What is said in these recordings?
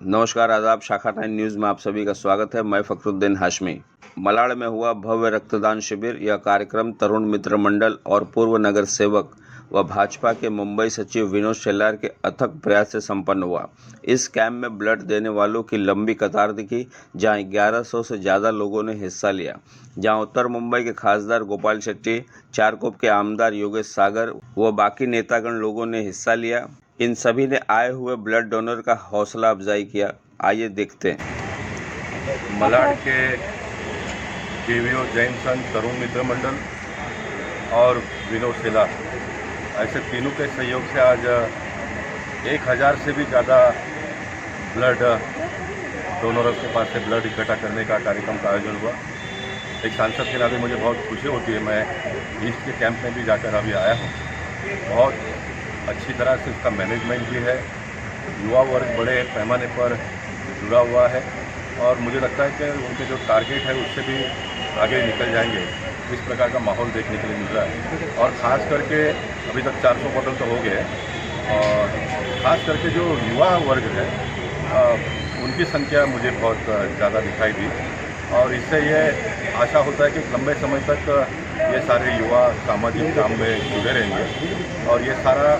नमस्कार, आदाब। शाखा 9 न्यूज़ में आप सभी का स्वागत है। मैं फखरुद्दीन हाशमी। मलाड में हुआ भव्य रक्तदान शिविर। यह कार्यक्रम तरुण मित्र मंडल और पूर्व नगर सेवक व भाजपा के मुंबई सचिव विनोद शेलार के अथक प्रयास से संपन्न हुआ। इस कैंप में ब्लड देने वालों की लंबी कतार दिखी, जहां 1100 से ज़्यादा लोगों ने हिस्सा लिया। जहां उत्तर मुंबई के खासदार गोपाल शेट्टी, चारकोप के आमदार योगेश सागर व बाकी नेतागण लोगों ने हिस्सा लिया। इन सभी ने आए हुए ब्लड डोनर का हौसला अफजाई किया। आइए देखते हैं। मलाड के केवीओ जैन संघ, तरुण मित्र मंडल और विनोद शेलार, ऐसे तीनों के सहयोग से आज 1000 से भी ज़्यादा ब्लड डोनर्स के पास से ब्लड इकट्ठा करने का कार्यक्रम का आयोजन हुआ। एक सांसद के नाते मुझे बहुत खुशी होती है। मैं ईस्ट के कैंप में भी जाकर अभी आया हूँ। बहुत अच्छी तरह से इसका मैनेजमेंट भी है। युवा वर्ग बड़े पैमाने पर जुड़ा हुआ है और मुझे लगता है कि उनके जो टारगेट है उससे भी आगे निकल जाएंगे। इस प्रकार का माहौल देखने के लिए मिल रहा है और ख़ास करके अभी तक 400 बोतल तो हो गए और ख़ास करके जो युवा वर्ग है उनकी संख्या मुझे बहुत ज़्यादा दिखाई दी और इससे ये आशा होता है कि लंबे समय तक ये सारे युवा सामाजिक काम में जुड़े रहेंगे और ये सारा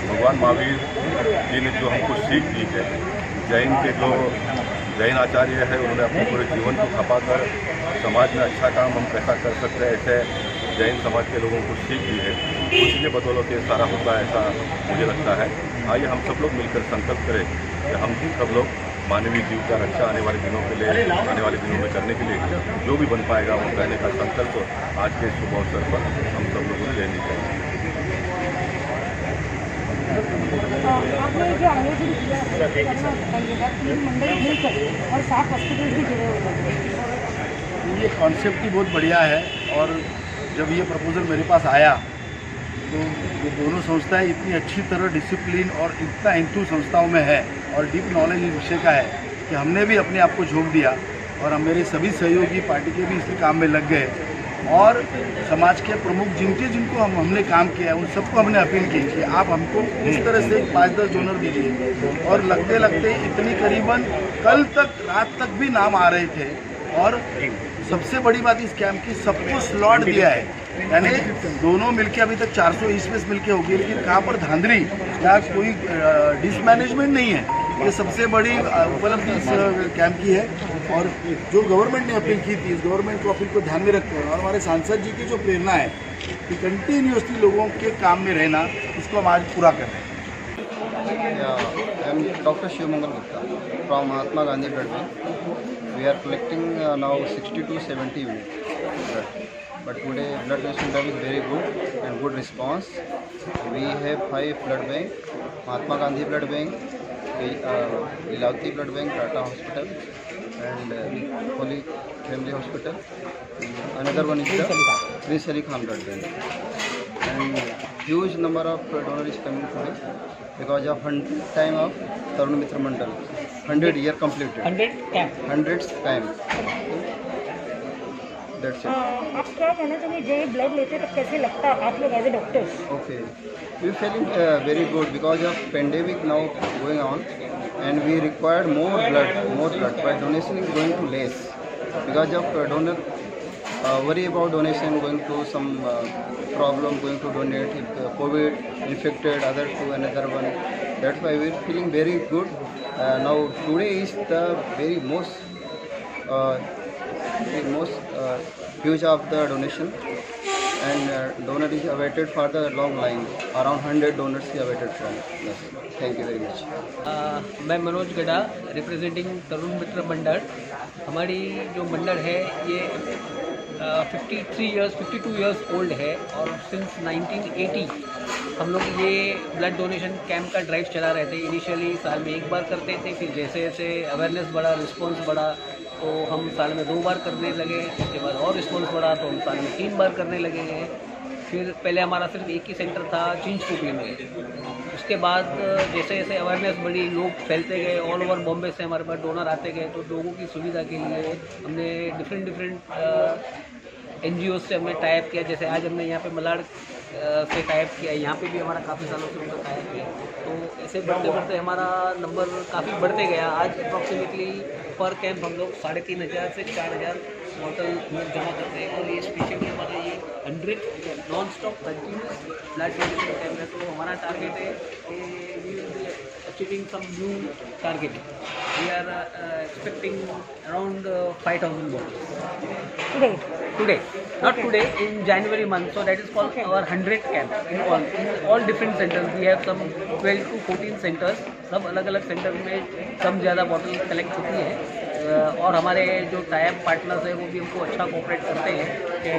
भगवान महावीर जी ने जो हमको सीख दी है, जैन के जो जैन आचार्य है उन्होंने अपने पूरे जीवन को खपा कर समाज में अच्छा काम हम कैसा कर सकते हैं, ऐसे जैन समाज के लोगों को सीख दी है। उसी के बदौलत ये सारा होता है, ऐसा मुझे लगता है। आइए हम सब लोग मिलकर संकल्प करें कि हम सब लोग मानवीय जीव का रक्षा आने वाले दिनों के लिए, आने वाले दिनों में करने के लिए जो भी बन पाएगा वो कहने का संकल्प आज के शुभ अवसर पर हम सब लोगों ने लेनी चाहिए। आपने जो आयोजन किया बताइएगा, 3 मंडल मिलकर और 7 हॉस्पिटल भी जुड़े हुए हैं। ये कॉन्सेप्ट ही बहुत बढ़िया है और जब ये प्रपोजल मेरे पास आया तो ये दोनों संस्थाएं इतनी अच्छी तरह डिसिप्लिन और इतना इंतु संस्थाओं में है और डीप नॉलेज इस विषय का है कि हमने भी अपने आप को झोंक दिया और हम मेरे सभी सहयोगी पार्टी के भी इसी काम में लग गए और समाज के प्रमुख जिनको हमने काम किया है उन सबको हमने अपील की कि आप हमको इस तरह से 5-10 डोनर दीजिए और लगते लगते इतनी करीबन कल तक रात तक भी नाम आ रहे थे और सबसे बड़ी बात इस कैंप की सबको स्लॉट दिया है, यानी दोनों मिलके अभी तक 400 स्पेस मिलके होगी, लेकिन कहाँ पर धांधली या कोई डिसमैनेजमेंट नहीं है। ये सबसे बड़ी उपलब्धि इस कैंप की है और जो गवर्नमेंट ने अपील की थी, इस गवर्नमेंट को अपील को ध्यान में रखते हैं और हमारे सांसद जी की जो प्रेरणा है कि कंटिन्यूसली लोगों के काम में रहना, उसको हम आज पूरा कर रहे हैं। I am Dr. Shivamangal Gupta from Mahatma Gandhi Blood Bank. We are collecting now 60 to 70 units blood. But today blood donation drive is very good and good response. We have 5 blood bank: Mahatma Gandhi Blood Bank, Lilavati Blood Bank, Tata Hospital, and Holy Family Hospital. Another one is the Prince Ali Khan Blood Bank. And huge number of donors is coming today because of 100 time of Tarun Mitra Mandal. 100 year completed. 100 time. That's it. आप क्या कहना चाहिए, जब blood लेते तो कैसे लगता है आप लोग as a doctors? Okay. We feeling very good because of pandemic now going on, and we required more blood. But donation is going to less because of donor worry about donation, going to some problem, going to donate if COVID infected other to another one. That's why we're feeling very good. Now today is the very most huge of the donation, and donor is awaited for the long line. Around 100 donors is awaited from us. Thank you very much. मैं मनोज गड़ा representing तरुण मित्र मंडल। हमारी जो मंडल है ये 52 years old है और since 1980 हम लोग ये ब्लड डोनेशन कैंप का ड्राइव चला रहे थे। इनिशियली साल में 1 बार करते थे, फिर जैसे जैसे अवेयरनेस बढ़ा, रिस्पॉन्स बढ़ा तो हम साल में 2 बार करने लगे। उसके बाद और रिस्पॉन्स बढ़ा तो हम साल में 3 बार करने लगे हैं। फिर पहले हमारा सिर्फ एक ही सेंटर था चिंचपोकली में। उसके बाद जैसे जैसे अवेयरनेस बढ़ी, लोग फैलते गए, ऑल ओवर बॉम्बे से हमारे पास डोनर आते गए, तो लोगों की सुविधा के लिए हमने डिफरेंट NGO से हमने टाइप किया। जैसे आज हमने यहाँ पे मलाड से टाइप किया है, यहाँ पे भी हमारा काफ़ी सालों से उनका टाइप है। तो ऐसे बढ़ते बढ़ते हमारा नंबर काफ़ी बढ़ते गया। आज अप्रॉक्सीमेटली पर कैंप हम लोग 3,500 से 4,000 बॉटल जमा करते हैं। और ये स्पेशली हमारा ये 100 non stop continuous blood donation camp है। तो हमारा टारगेट है achieving some new target. We are expecting around 5,000 bottles today. Not today, in January month. So that is called our 100th camp in all different centers. We have some 12 to 14 centers. सब अलग अलग centre में कम ज़्यादा bottle collect होती है। और हमारे जो टाइप पार्टनर्स है वो भी हमको अच्छा कोऑपरेट करते हैं। तो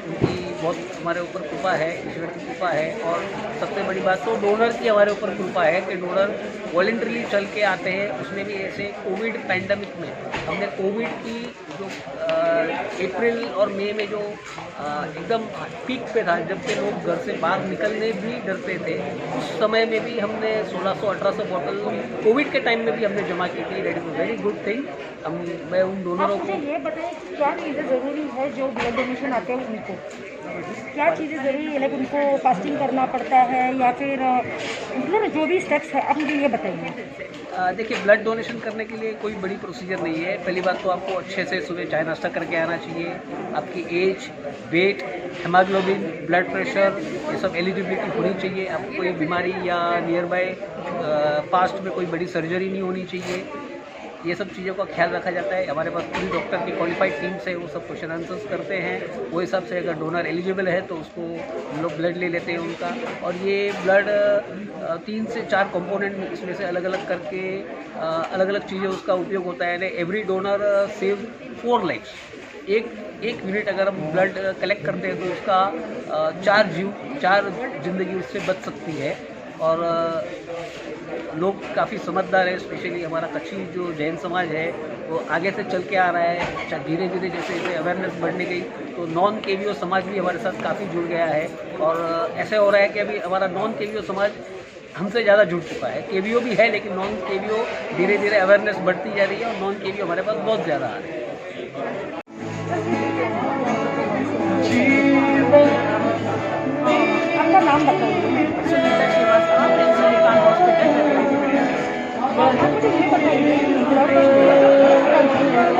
उनकी बहुत हमारे ऊपर कृपा है, ईश्वर की कृपा है। और सबसे बड़ी बात तो डोनर की हमारे ऊपर कृपा है कि डोनर वॉलंटरीली चल के आते हैं। उसमें भी ऐसे कोविड पैंडमिक में हमने कोविड की जो अप्रैल और मई में जो एकदम पीक पे था, जब से लोग घर से बाहर निकलने भी डरते थे, उस समय में भी हमने 1600-1800 बॉटल कोविड के टाइम में भी हमने जमा की थी। That is a very good thing. मैं उन डोनरों मुझे ये बताएं कि क्या चीज़ें ज़रूरी है जो ब्लड डोनेशन आते हैं उनको, क्या चीज़ें ज़रूरी है? लाइक उनको फास्टिंग करना पड़ता है या फिर मतलब जो भी स्टेप्स है आप मुझे ये बताइए। देखिए, ब्लड डोनेशन करने के लिए कोई बड़ी प्रोसीजर नहीं है। पहली बात तो आपको अच्छे से सुबह चाय नाश्ता करके आना चाहिए। आपकी age, weight, haemoglobin, blood pressure, ये सब एलिजिबिलिटी होनी चाहिए। आपको कोई बीमारी या नियर बाय पास्ट में कोई बड़ी सर्जरी नहीं होनी चाहिए। ये सब चीज़ों का ख्याल रखा जाता है। हमारे पास पूरी डॉक्टर की क्वालिफाइड टीम से वो सब क्वेश्चन आंसर्स करते हैं। वो हिसाब से अगर डोनर एलिजिबल है तो उसको हम लोग ब्लड ले लेते हैं उनका। और ये ब्लड 3 से 4 कंपोनेंट इसमें से अलग अलग करके अलग अलग चीज़ें उसका उपयोग होता है। Every donor save 4 lifes. एक यूनिट अगर हम ब्लड कलेक्ट करते हैं तो उसका 4 जिंदगी उससे बच सकती है। और लोग काफ़ी समझदार है। स्पेशली हमारा कच्छी जो जैन समाज है वो आगे से चल के आ रहा है। धीरे धीरे जैसे जैसे अवेयरनेस बढ़ने गई तो नॉन केवीओ समाज भी हमारे साथ काफ़ी जुड़ गया है। और ऐसे हो रहा है कि अभी हमारा नॉन केवीओ समाज हमसे ज़्यादा जुड़ चुका है। केवीओ भी है लेकिन नॉन केवीओ धीरे धीरे अवेयरनेस बढ़ती जा रही है और नॉन केवीओ हमारे पास बहुत ज़्यादा आ रहे हैं। आपका नाम बताइए। Sunita Srivastava, principal hospital. मुझे ये बताइए कि ब्लड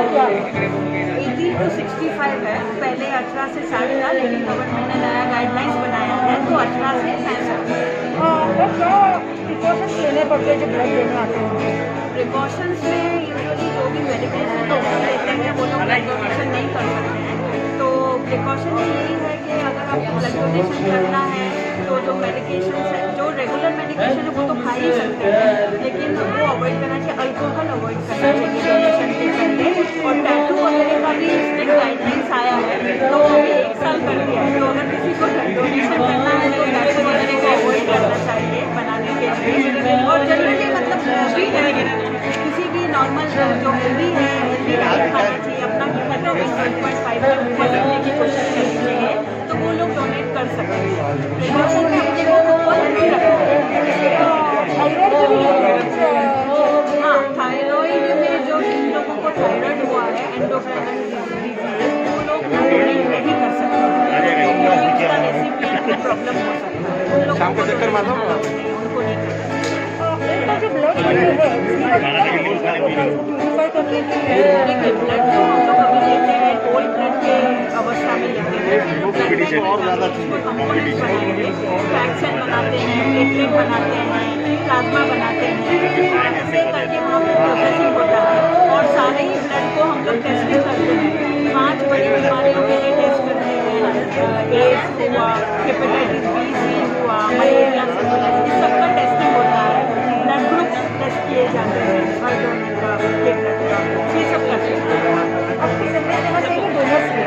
18 to 65 है। पहले 18 से 60 था, लेकिन गवर्नमेंट ने नया गाइडलाइंस बनाया है तो 18 से 65। क्या प्रिकॉशंस लेने पड़ते हैं जब ब्लड लेने आते हैं? प्रिकॉशंस में यूजुअली जो भी मेडिकेशन लेते हैं वो लोग ब्लड डोनेशन नहीं कर सकते हैं। तो प्रिकॉशन यही है कि अगर आपको ब्लड डोनेशन करना है तो जो मेडिकेशन है, जो रेगुलर मेडिकेशन है वो तो खा ही सकते हैं, लेकिन वो अवॉइड करना चाहिए। अल्कोहल अवॉइड करना चाहिए डोनेशन के पहले। और टैटू वगैरह का भी स्ट्रिक्ट गाइडलाइंस आया है तो अभी 1 साल कर दिया है। तो अगर किसी को डोनेशन करना है तो टैटू वगैरह को अवॉइड करना चाहिए बनाने के लिए। और जनरली मतलब किसी भी नॉर्मल जो हेल्दी है हेल्दी डाइट खाना चाहिए, अपना हीमोग्लोबिन 1.5 तक ऊपर रखने की कोशिश करनी चाहिए तो वो लोग डोनेट कर सकते हैं। प्रिकॉशन में अपने को हेल्दी रखना है। हाँ, थायराइड में जो जिन लोगों को थायराइड हुआ है, एंडोक्राइनल डिजीज, वो लोग डोनेट नहीं कर सकते। रेसिपी प्रॉब्लम हो सकता है उन लोगों को, उनको नहीं कर सकते। जो ब्लड है देखिए, ब्लड जो हम लोग अभी लेते हैं होल ब्लड के अवस्था में लेते हैं। कंपोनेंट्स बनाएंगे, फ्रैक्शन बनाते हैं, प्लेटलेट बनाते हैं, प्लाज्मा बनाते हैं, ऐसे करके हम लोग प्रोसेसिंग होता है। और सारे ही ब्लड को हम लोग टेस्टिंग करते हैं। 5 बड़ी बीमारियों के लिए टेस्ट करते हैं। एड्स हुआ, हेपेटाइटिस B-C हुआ, मलेरिया से हुआ, इन सबका टेस्टिंग होता है। ब्लड ग्रुप टेस्ट किए जाते हैं हर डोनर का, एक ब्लड का, ये सब करते हैं। आपकी संदेश देना चाहिए डोनर्स को।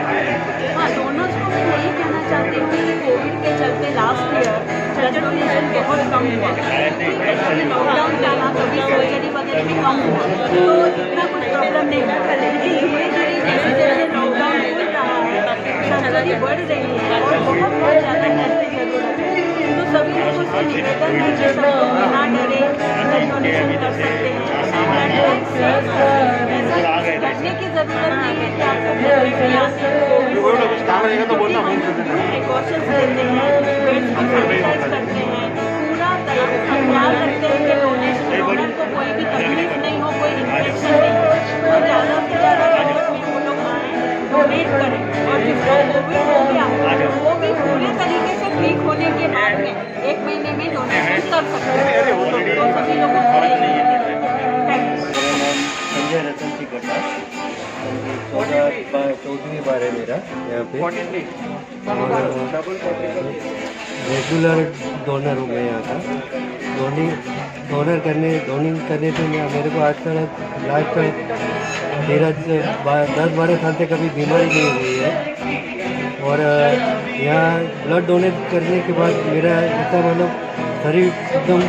हाँ, डोनर्स को मैं यही कहना चाहती हूँ कि कोविड के चलते लास्ट ईयर ब्लड डोनेशन बहुत कम हुआ। लॉकडाउन डाला तभी सर्जरी वगैरह भी कम हुआ तो इतना कुछ प्रॉब्लम नहीं हुआ। लेकिन धीरे धीरे जैसे जैसे लॉकडाउन खुल रहा है, सर्जरी बढ़ रही है और बहुत ज़्यादा टेस्ट की ज़रूरत है। तो सभी लोगों से निवेदन है कि सब लोग बिना डरे ब्लड डोनेशन कर सकते हैं। ब्लड बैंक सेफ है, ऐसा करने की ज़रूरत नहीं है कि आपको कोविड प्रिकॉशंस लेते हैं, बेड्स को सैनिटाइज करते हैं, पूरा तरह से ख्याल रखते हैं कि डोनर को कोई भी तकलीफ नहीं हो, कोई इन्फेक्शन नहीं हो। तो ज़्यादा से ज़्यादा में वो लोग आएँ, डोनेट करें, और जिसको कोविड हो गया वो भी पूरे तरीके से ठीक होने के बाद में 1 महीने में डोनेशन कर सकते हैं। तो सभी लोगों को संजय रतन सिंह गड्ढा, 14वीं बार है मेरा यहाँ पे, और रेगुलर डोनर हूँ मैं यहाँ का। डोनेट करने से मेरे को आज तक लास्ट 10-12 साल से कभी बीमारी नहीं हुई है। और यहाँ ब्लड डोनेट करने के बाद मेरा ऐसा मतलब शरीर एकदम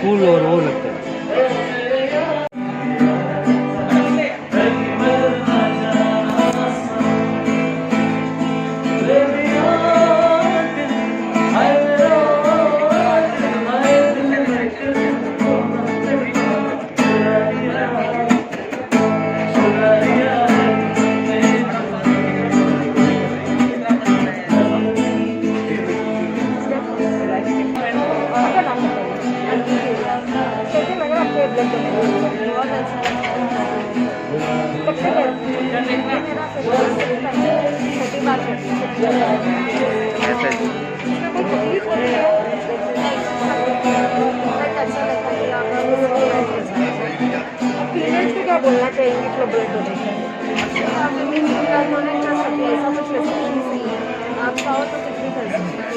कूल और वो लगता है। कैसे लगा आपको ब्लड डोनेट? बहुत अच्छा कब से कर मेरा छोटी बात है। इसमें कोई तकलीफ होती है? अच्छा लगता है आप फीमेल्स को क्या बोलना चाहेंगे जो ब्लड डोनेशन? ब्लड डोनेट कर सकते हैं, ऐसा कुछ रेस्ट्रिक्शंस नहीं है, आप चाहो तो कुछ भी कर सकते हैं।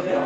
ज़्यादा